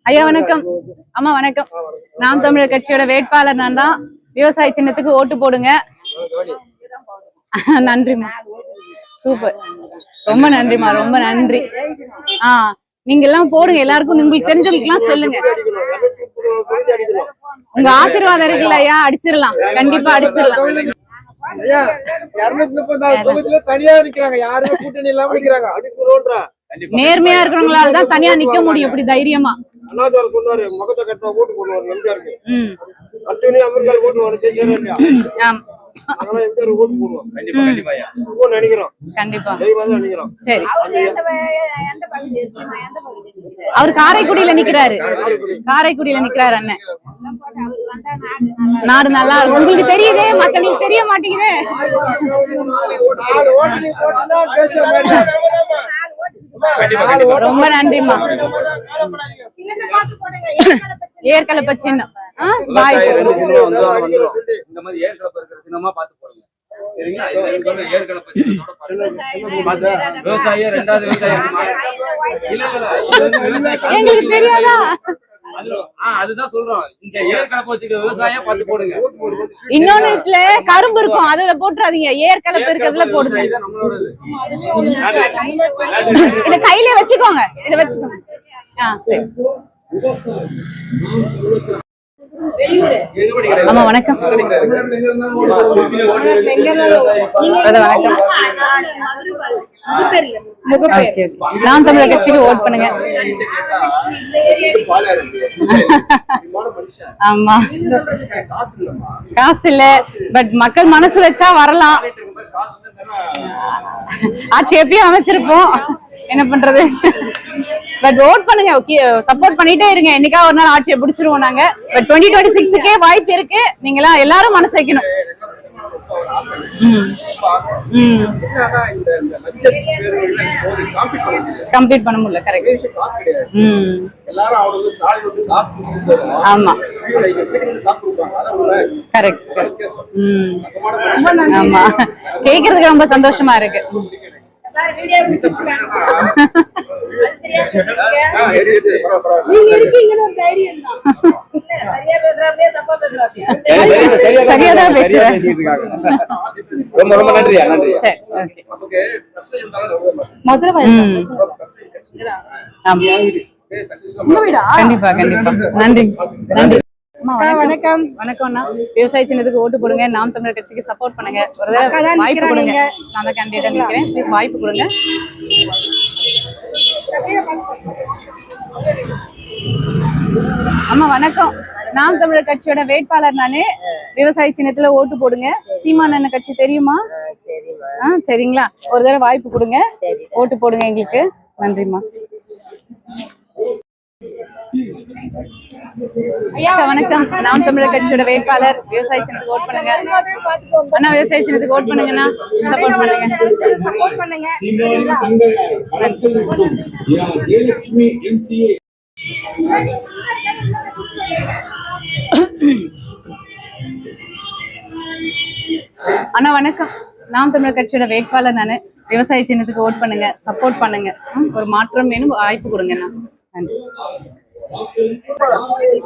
ஐயா வணக்கம். அம்மா வணக்கம். நாம் தமிழர் கட்சியோட வேட்பாளர் நான் தான். விவசாய சின்னத்துக்கு ஓட்டு போடுங்க. நன்றிம்மா, சூப்பர், ரொம்ப நன்றிம்மா, ரொம்ப நன்றி. நீங்க எல்லாம் போடுங்க, எல்லாருக்கும் உங்களுக்கு தெரிஞ்சவங்களுக்கு எல்லாம் சொல்லுங்க. உங்க ஆசீர்வாதம் இருக்குல்ல ஐயா, அடிச்சிடலாம், கண்டிப்பா அடிச்சிடலாம். நேர்மையா இருக்கிறவங்களாலதான் தனியா நிக்க முடியும் இப்படி தைரியமா. அவர் காரைக்குடியில நிக்கிறாரு, காரைக்குடியில நிக்கிறாரு அண்ணன். நாடு நல்லா இருக்கும், உங்களுக்கு தெரியுதே, மத்தவங்களுக்கு தெரிய மாட்டேங்குது. ரொம்ப நன்றிமா. ஏற்கலப்ப சின்னம் எங்களுக்கு தெரியாதா? அதுதான் சொல்றோம், இங்க ஏற்கலப்ப வச்சுக்க விவசாயம் பார்த்து போடுங்க. இன்னொன்னு இதுல கரும்பு இருக்கும், அதுல போட்டுறாதீங்க, ஏற்கலப்ப இருக்கிறதுல போடுங்க. இத கையில வச்சுக்கோங்க, இத வச்சுக்கோங்க. ஆமா வணக்கம். நாம் தமிழர் கட்சிக்கு ஓட் பண்ணுங்க. ஆமா, காசு இல்ல, பட் மக்கள் மனசு வச்சா வரலாம். ஆட்சி எப்பயும் அமைச்சிருப்போம், என்ன பண்றது. பட் ஓட் பண்ணுங்க, சப்போர்ட் பண்ணிட்டே இருங்க. என்னைக்கா ஒரு நாள் ஆட்சியை பிடிச்சிருவோம் நாங்க. பட் 2026க்கே வாய்ப்பு இருக்கு, நீங்களா எல்லாரும் மனசு வைக்கணும். கம்ப்ளீட் பண்ண முடியல, கரெக்ட். ஆமா கரெக்ட். ஆமா, கேக்குறதுக்கு ரொம்ப சந்தோஷமா இருக்கு. கண்டிப்பா கண்டிப்பா, நன்றி நன்றி. வணக்கம். வணக்கம்ண்ணா. விவசாய சின்னத்துக்கு ஓட்டு போடுங்க, நாம் தமிழர் கட்சிக்கு சப்போர்ட் பண்ணுங்க. ஒரு வாய்ப்பு கொடுங்க, நான் தான் கேண்டிடேட்டா நிக்கிறேன், ப்ளீஸ் வாய்ப்பு கொடுங்க. அம்மா வணக்கம். நாம் தமிழர் கட்சியோட வேட்பாளர் நானு. விவசாய சின்னத்துல ஓட்டு போடுங்க. சீமான் கட்சி தெரியுமா? சரிங்களா, ஒரு தடவை வாய்ப்பு கொடுங்க, ஓட்டு போடுங்க எங்களுக்கு. நன்றிம்மா. வணக்கம். நாம் தமிழர் கட்சியோட வேட்பாளர். விவசாய சின்னத்துக்கு ஓட் பண்ணுங்க அண்ணா, விவசாய சின்னத்துக்கு ஓட் பண்ணுங்கண்ணா, சப்போர்ட் பண்ணுங்க. அண்ணா வணக்கம். நாம் தமிழர் கட்சியோட வேட்பாளர் நானு. விவசாய சின்னத்துக்கு ஓட் பண்ணுங்க, சப்போர்ட் பண்ணுங்க. ஒரு மாற்றம் வேணும், வாய்ப்பு கொடுங்கண்ணா. நன்றி.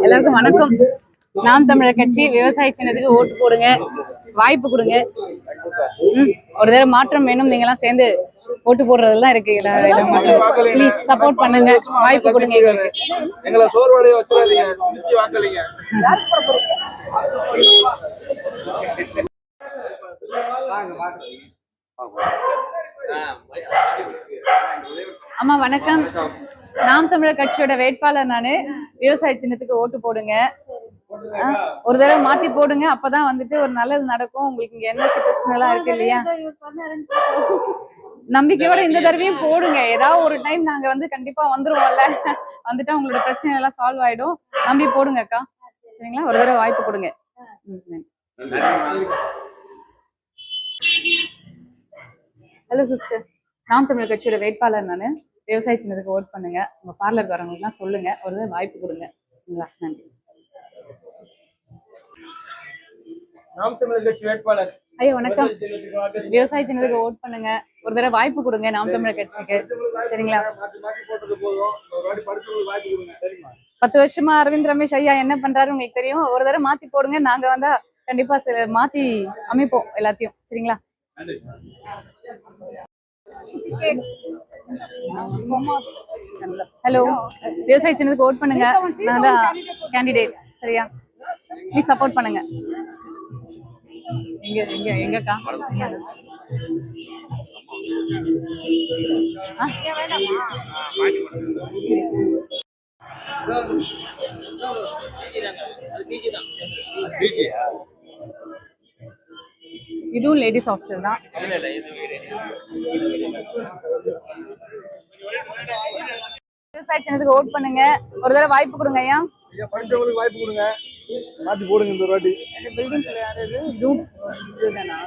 எல்லாருக்கும் வணக்கம். நாம் தமிழர் கட்சி விவசாய சின்னத்துக்கு ஓட்டு போடுங்க, வாய்ப்பு கொடுங்க. ஒரு தடவை மாற்றம் வேணும், நீங்க எல்லாம் சேர்ந்து ஓட்டு போடுறதெல்லாம் இருக்கு. ப்ளீஸ் சப்போர்ட் பண்ணுங்க, வாய்ப்பு கொடுங்க எங்களை. சோர்வடைய வச்சிடாதீங்க, வாக்களிங்க. அம்மா வணக்கம். நாம் தமிழர் கட்சியோட வேட்பாளர் நானு. விவசாய சின்னத்துக்கு ஓட்டு போடுங்க, ஒரு தடவை மாத்தி போடுங்க, அப்பதான் வந்துட்டு ஒரு நல்லது நடக்கும். உங்களுக்கு இங்க என்ன பிரச்சனை எல்லாம் இருக்கு இல்லையா, நம்பிக்கையோட இந்த தடவையும் போடுங்க. ஏதாவது ஒரு டைம் நாங்க வந்து கண்டிப்பா வந்துருவோம்ல, வந்துட்டா உங்களோட பிரச்சனை எல்லாம் சால்வ் ஆயிடும். நம்பி போடுங்க அக்கா, சரிங்களா? ஒரு தடவை வாய்ப்பு கொடுங்க. ஹலோ சிஸ்டர், நாம் தமிழர் கட்சியோட வேட்பாளர் நானு. விவசாய சின்னத்துக்கு ஓட் பண்ணுங்க, உங்க பார்லருக்கு வரவங்களுக்குலாம் சொல்லுங்க, ஒரு வாய்ப்பு கொடுங்க. நன்றி. நாம் தமிழர் கட்சி வேட்பாளர். ஐயா வணக்கம். விவசாய சின்னத்துக்கு ஓட் பண்ணுங்க. ஒரு தடவை வாய்ப்பு கொடுங்க நாம் தமிழர் கட்சிக்கு. சரிங்களா? 10 வருஷமா அரவிந்த் ரமேஷ் ஐயா என்ன பண்றாரு உங்களுக்கு தெரியும். ஒரு தடவை மாத்தி போடுங்க. நாங்க வந்தா கண்டிப்பா மாத்தி அமைப்போம் எல்லாத்தையும். சரிங்களா? ஹலோ, விவசாய சின்னத்துக்கு ஓட் பண்ணுங்க. நான் தான் கேண்டிடேட். சரியா? ப்ளீஸ் சப்போர்ட் பண்ணுங்க. எங்க எங்க எங்கக்கா? இதுவும் லேடிஸ் ஹாஸ்டல் தான். விவசாய சின்னத்துக்கு ஓட் பண்ணுங்க. ஒரு தடவை வாய்ப்பு கொடுங்க ஐயா. படிச்சவங்களுக்கு வாய்ப்பு கொடுங்க. மாத்தி போடுங்க இந்த வாட்டி. பில்டிங் இதுதானா?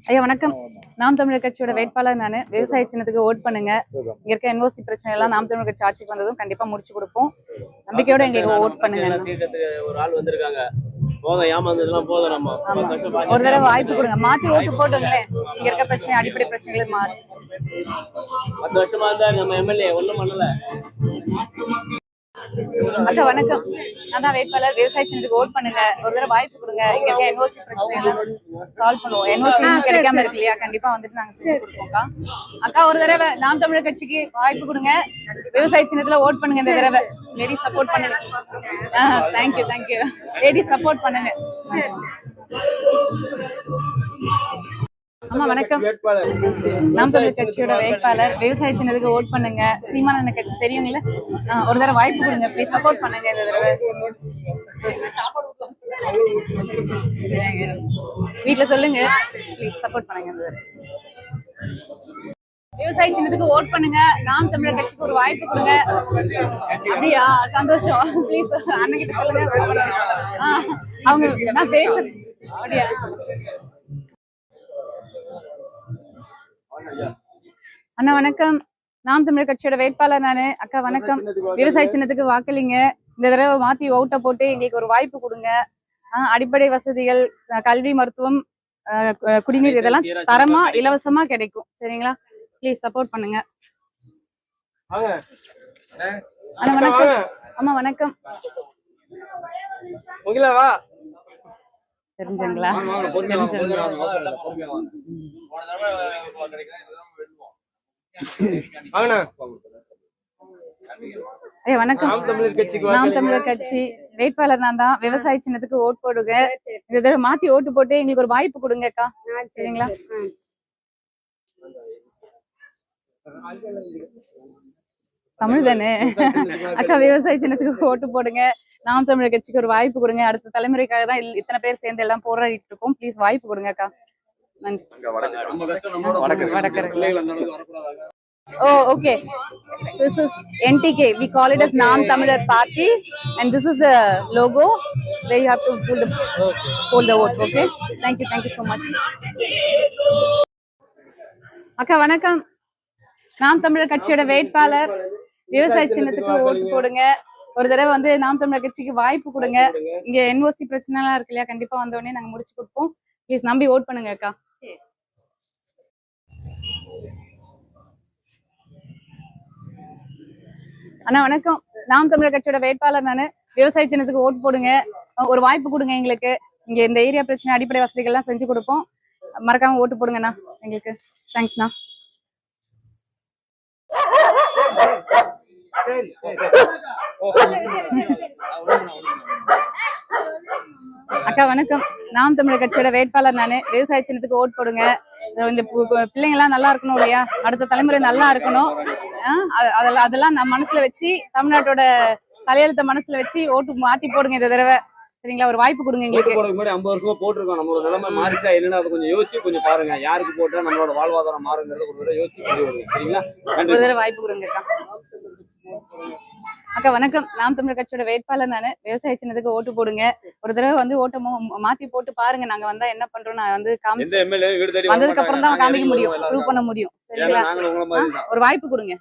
ஐயா வணக்கம். நாம் தமிழர் கட்சியோட வேட்பாளர் நானு. விவசாய சின்னத்துக்கு ஓட் பண்ணுங்க. இங்க இருக்க என்ஓசி பிரச்சனை எல்லாம் நாம் தமிழர் கட்சி ஆட்சிக்கு வந்ததும் கண்டிப்பா முடிச்சு கொடுப்போம். நம்பிக்கையோட எங்களுக்கு ஓட் பண்ணுங்க. ஒரு ஆள் வந்திருக்காங்க. போதும், ஏமாந்ததெல்லாம் போதும். நம்ம ஒரு தடவை வாய்ப்பு கொடுங்க. மாத்தி ஓட்டு போட்டுங்களேன். இங்க இருக்க பிரச்சனை, அடிப்படை பிரச்சனைகளை மாறி 10 வருஷமா இருந்தா நம்ம எம்எல்ஏ ஒண்ணும் பண்ணல. அக்கா வணக்கம். நான் தான் வேட்பாளர். விவசாய சின்னத்துக்கு ஓட் பண்ணுங்க. ஒரு தடவை வாய்ப்பு கொடுங்க. இங்க இருக்க என்ஓசி பிரச்சனை எல்லாம் சால்வ் பண்ணுவோம். என்ஓசி கிடைக்காம இருக்கு இல்லையா? கண்டிப்பா வந்துட்டு நாங்க செஞ்சு கொடுப்போம்க்கா. அக்கா ஒரு தடவை நாம் தமிழர் கட்சிக்கு வாய்ப்பு கொடுங்க. விவசாய சின்னத்துல ஓட் பண்ணுங்க. இந்த தடவை லேடிஸ் சப்போர்ட் பண்ணுங்க. Thank you thank you. லேடிஸ் சப்போர்ட் பண்ணுங்க. ஆமா வணக்கம். நாம் தமிழர் கட்சியோட வேட்பாளர். விவசாய சின்னத்துக்கு ஓட் பண்ணுங்க. சீமானந்த கட்சி தெரியுங்களா? ஒரு தடவை வாய்ப்பு கொடுங்க. ப்ளீஸ் சப்போர்ட் பண்ணுங்க. இந்த தடவை வீட்டுல சொல்லுங்க. ப்ளீஸ் சப்போர்ட் பண்ணுங்க. இந்த தடவை விவசாய சின்னத்துக்கு ஓட் பண்ணுங்க. நாம் தமிழர் கட்சிக்கு ஒரு வாய்ப்பு கொடுங்க. அப்படியா? சந்தோஷம். ப்ளீஸ் அண்ணன் கிட்ட சொல்லுங்க. அவங்க நான் பேசுறேன். அப்படியா? அண்ணா வணக்கம். நாம் தமிழர் கட்சியோட வேட்பாளர் நானு. அக்கா வணக்கம். விவசாய சின்னத்துக்கு வாக்களிங்க. இந்த தடவை மாத்தி ஓட்ட போட்டு எங்களுக்கு ஒரு வாய்ப்பு கொடுங்க. அடிப்படை வசதிகள், கல்வி, மருத்துவம், குடிநீர் இதெல்லாம் தரமா இலவசமா கிடைக்கும். சரிங்களா? ப்ளீஸ் சப்போர்ட் பண்ணுங்க. அண்ணா வணக்கம். அம்மா வணக்கம். தெரிஞ்சுங்களா? வணக்கம். நாம் தமிழர் கட்சி வேட்பாளர் நான் தான். விவசாய சின்னத்துக்கு ஓட் போடுங்க. இந்த தடவை மாத்தி ஓட்டு போட்டு எங்களுக்கு ஒரு வாய்ப்பு கொடுங்க அக்கா. சரிங்களா? தமிழ் தானே அக்கா. விவசாய சின்னத்துக்கு ஓட்டு போடுங்க. நாம் தமிழர் கட்சிக்கு ஒரு வாய்ப்பு கொடுங்க. அடுத்த தலைமுறைக்காக தான் இத்தனை பேர் சேர்ந்து எல்லாம் போராடிட்டு இருக்கோம். ப்ளீஸ் வாய்ப்பு கொடுங்க அக்கா. நன்றி. Oh, okay. This is NTK. We call it as Naam Tamizhar Party, and this is the logo. Where you have to pull the vote. Okay. Thank you so much. அக்கா வணக்கம். நாம் தமிழர் கட்சியோட வேட்பாளர். விவசாய சின்னத்துக்கு ஓட்டு போடுங்க. ஒரு தடவை வந்து நாம் தமிழர் கட்சிக்கு வாய்ப்பு கொடுங்க. இங்க என்ஓசி பிரச்சனை எல்லாம் இருக்கு இல்லையா? கண்டிப்பா வந்த உடனே நாங்க முடிச்சு கொடுப்போம். ப்ளீஸ் நம்பி ஓட் பண்ணுங்க அக்கா. அண்ணா வணக்கம். நாம் தமிழர் கட்சியோட வேட்பாளர் நானு. விவசாய சின்னத்துக்கு ஓட்டு போடுங்க. ஒரு வாய்ப்பு கொடுங்க எங்களுக்கு. இங்க இந்த ஏரியா பிரச்சனை, அடிப்படை வசதிகள் எல்லாம் செஞ்சு கொடுப்போம். மறக்காம ஓட்டு போடுங்கண்ணா எங்களுக்கு. தேங்க்ஸ்ண்ணா. அக்கா வணக்கம். நாம் தமிழர் கட்சியோட வேட்பாளர் நானு. விவசாய சின்னத்துக்கு ஓட் போடுங்க. இந்த பிள்ளைங்க எல்லாம் நல்லா இருக்கணும் இல்லையா? அடுத்த தலைமுறை நல்லா இருக்கணும். அதெல்லாம் நம்ம மனசுல வச்சு, தமிழ்நாட்டோட தலையெழுத்த மனசுல வச்சு ஓட்டு மாத்தி போடுங்க இந்த தடவை. சரிங்களா? ஒரு வாய்ப்பு கொடுங்க எங்களுக்கு. 50 வருஷமா போட்டிருக்கோம். நம்மளோட நிலைமை மாறிச்சா என்னன்னு அதை கொஞ்சம் யோசிச்சு கொஞ்சம் பாருங்க. யாருக்கு போட்டா நம்மளோட வாழ்வாதாரம் மாறுங்கிறத ஒரு தடவை யோசிச்சு சரிங்களா? ஒரு தடவை வாய்ப்பு கொடுங்க அக்கா. அக்கா வணக்கம். நாம் தமிழர் கட்சியோட வேட்பாளர் நானு. விவசாய சின்னத்துக்கு ஓட்டு போடுங்க. ஒரு தடவை வந்து ஓட்டமோ மாத்தி போட்டு பாருங்க. நாங்க வந்தா என்ன பண்றோம் நான் வந்து வந்ததுக்கு அப்புறம் தான் காமிக்க முடியும், ப்ரூவ் பண்ண முடியும். சரிங்களா? ஒரு வாய்ப்பு கொடுங்க.